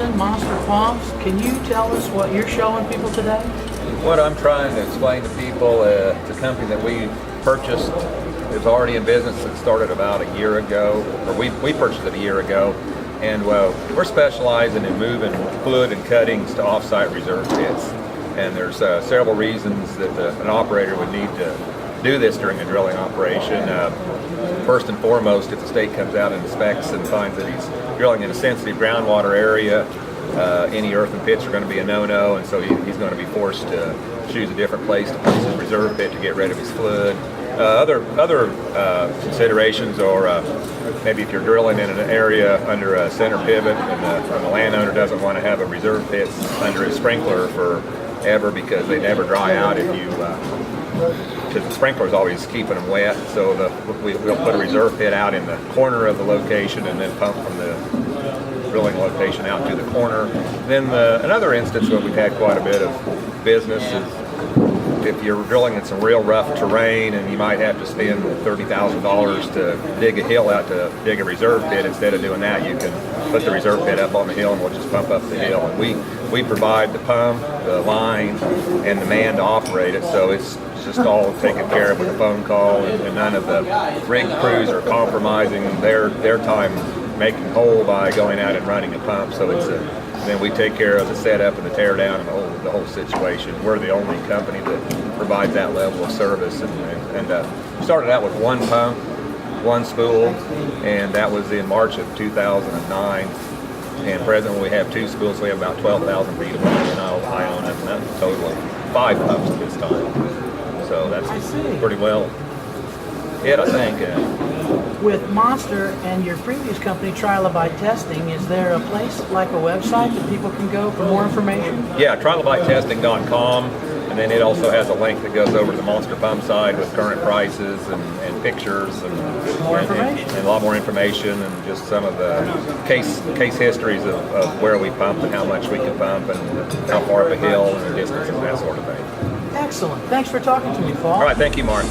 Johnson, Monster Pumps. Can you tell us what you're showing people today? What I'm trying to explain to people, it's a company that we purchased. It's already in business. It started about a year ago, or we purchased it a year ago, and we're specializing in moving wood and cuttings to off-site reserve pits. And there's several reasons that an operator would need to do this during a drilling operation. First and foremost, if the state comes out and inspects and finds that he's drilling in a sensitive groundwater area, any earthen pits are going to be a no-no, and so he's going to be forced to choose a different place to place his reserve pit to get rid of his fluid. Other considerations are maybe if you're drilling in an area under a center pivot and the landowner doesn't want to have a reserve pit under his sprinkler forever because they never dry out if you because the sprinkler is always keeping them wet, so we'll put a reserve pit out in the corner of the location and then pump from the drilling location out to the corner. Then another instance where we've had quite a bit of business is if you're drilling in some real rough terrain and you might have to spend $30,000 to dig a hill out to dig a reserve pit. Instead of doing that, you can put the reserve pit up on the hill and we'll just pump up the hill. And we provide the pump, the line, and the man to operate it, so it's just all taken care of with a phone call, and none of the rig crews are compromising their time making whole by going out and running a pump. So then we take care of the setup and the tear down and the whole situation. We're the only company that provides that level of service, and started out with one pump, one spool, and that was in March of 2009. And presently we have two spools, so we have about 12,000 feet of water in Iona, and that's totally 5 pumps at this time. So that's pretty well it, I think. With Monster and your previous company, Trilobite Testing, is there a place like a website that people can go for more information? Yeah, trilobitetesting.com, and then it also has a link that goes over to the Monster Pump side with current prices and pictures and more information. And a lot more information, and just some of the case histories of where we pump and how much we can pump and how far up a hill and the distance and that sort of thing. Excellent. Thanks for talking to me, Paul. All right, thank you, Mark.